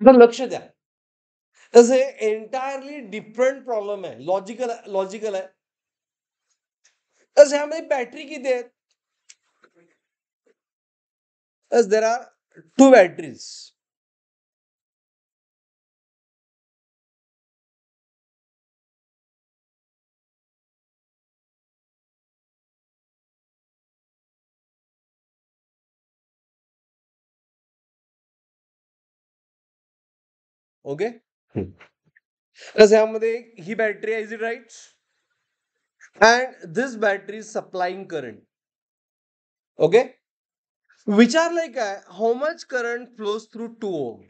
तर लक्ष द्या, तसे एंटायरली डिफरंट प्रॉब्लेम आहे, लॉजिकल आहे. तसे ह्यामध्ये बॅटरी किती आहेत? There are 2 batteries. ओके, तसे ह्यामध्ये ही बॅटरी आहे, is it right? And this battery is supplying current. Okay, विचारलंय काय, how much current flows through 2 ohm.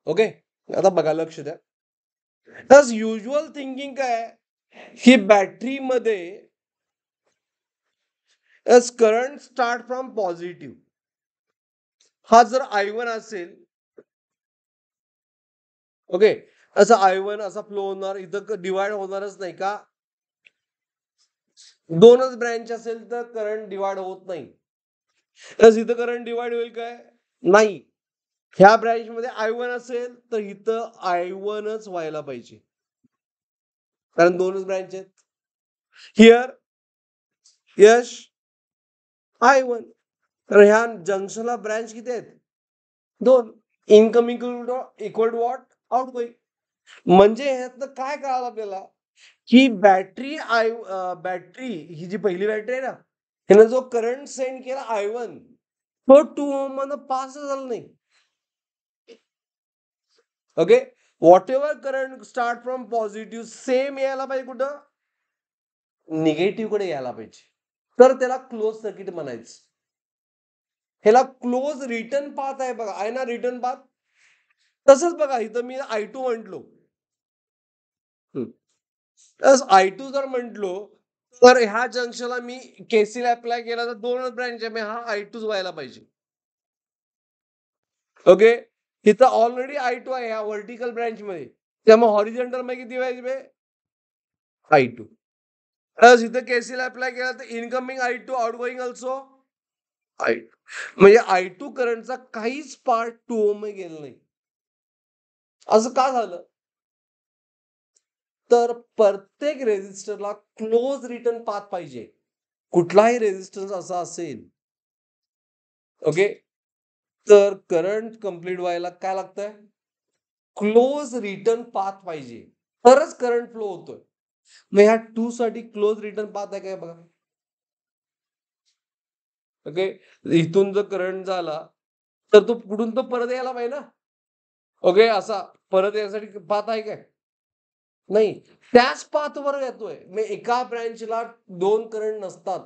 Okay, आता बघा, लक्ष द्या. तर युजल थिंकिंग काय, ही बॅटरीमध्ये करंट स्टार्ट फ्रॉम पॉझिटिव्ह. हा जर I1 असेल, ओके, असं I1 असा फ्लो होणार, इथं डिवाइड होणारच नाही का? दोनच ब्रँच असेल तर करंट डिवाइड होत नाही. इथं करंट डिवाइड होईल काय? नाही. ह्या ब्रँच मध्ये I1 असेल तर इथं I1च व्हायला पाहिजे, कारण दोनच ब्रँच आहेत. हिअर यश I1, तर ह्या जंक्शनला ब्रँच किती आहेत? 2. Incoming equal to what? Outgoing. म्हणजे ह्यातनं काय कळालं आपल्याला, की बॅटरी ही जी पहिली बॅटरी आहे ना, ह्यानं जो करंट सेंड केला I1, तो 2 ओम मधनं पास झाला नाही. Okay, what ever current start from positive same यायला पाहिजे कुठं? निगेटिव्ह कडे यायला पाहिजे, तर त्याला क्लोज सर्किट म्हणायचं. ह्याला क्लोज रिटर्न पाथ आहे, बघा, आहे ना रिटर्न पाथ. तसंच बघा, इथं मी I2 म्हटलो, I2 जर म्हटलो, तर ह्या जंक्शनला मी KCL अप्लाय केला तर दोनच ब्रँच आहे, हा I2 व्हायला पाहिजे. ओके, इथं ऑलरेडी I2 आहे ह्या व्हर्टिकल ब्रँच मध्ये, त्यामुळे हॉरिझॉन्टल मध्ये किती पाहिजे? I2. इथं KCL अप्लाय केला तर incoming I2, outgoing also I2. म्हणजे I2 करंटचा काहीच पार्ट 2 ओम मध्ये गेला नाही. असं का झालं? तर प्रत्येक रेझिस्टरला क्लोज रिटर्न पाथ पाहिजे. कुठलाही रेझिस्टन्स असा असेल, ओके, तर करंट कंप्लीट व्हायला काय लागतंय? क्लोज रिटर्न पाथ पाहिजे, तरच करंट फ्लो होतोय. मग ह्या 2 साठी क्लोज रिटर्न पाथ आहे काय बघा. ओके, इथून जर करंट झाला तर तो कुठून तो परत यायला पाहिजे ना. ओके, असा परत यासाठी पाथ आहे काय? नाही, त्याच पाथवर येतोय. मग एका ब्रँचला 2 करंट नसतात,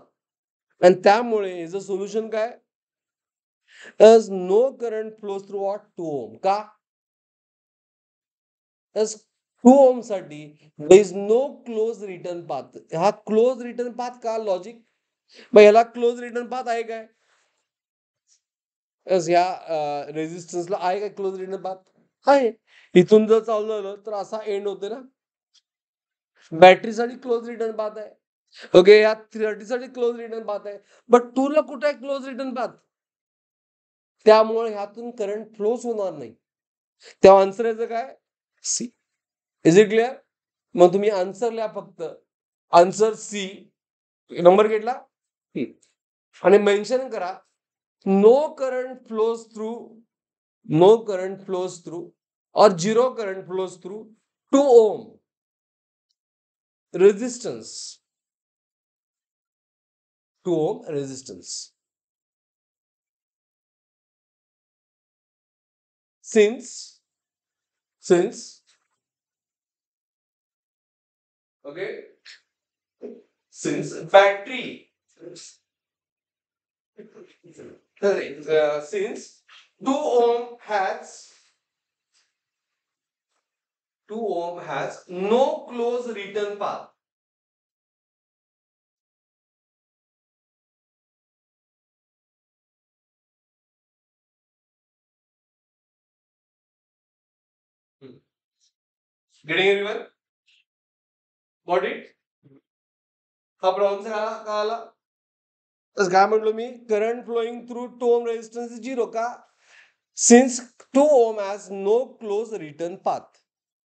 आणि त्यामुळे याचं सोल्युशन काय? No current flows through what? 2 ohm. का? 2 ओम साठी there is no close return path. हा क्लोज रिटर्न पाथ का? लॉजिक. मग याला क्लोज रिटर्न पाथ आहे काय? ह्या रेझिस्टन्सला आहे काय क्लोज रिटर्न पाथ? आहे. इथून जर चालू झालं तर असा एंड होते ना. बॅटरीसाठी क्लोज रिटर्न पाथ आहे. ओके, या 30 साठी क्लोज रिटर्न पाथ आहे, बट 2 ला कुठे आहे क्लोज रिटर्न पाथ? त्यामुळे ह्यातून करंट फ्लोच होणार नाही. तेव्हा आन्सर याचं काय? सी. Is it clear? मग तुम्ही आन्सर लिहा फक्त. आन्सर सी, नंबर घेतला आणि मेन्शन करा, no current flows through, no current flows through और 0 current flows through 2 ohm resistance. 2 ohm resistance. Since okay, since battery, since 2 ohm has 2 ohm has no close return path. Getting everyone? Got it? हा problem का आला? तर काय म्हटलो मी, current flowing through 2 ohm resistance 0 का? Since 2 ohm has no closed return path.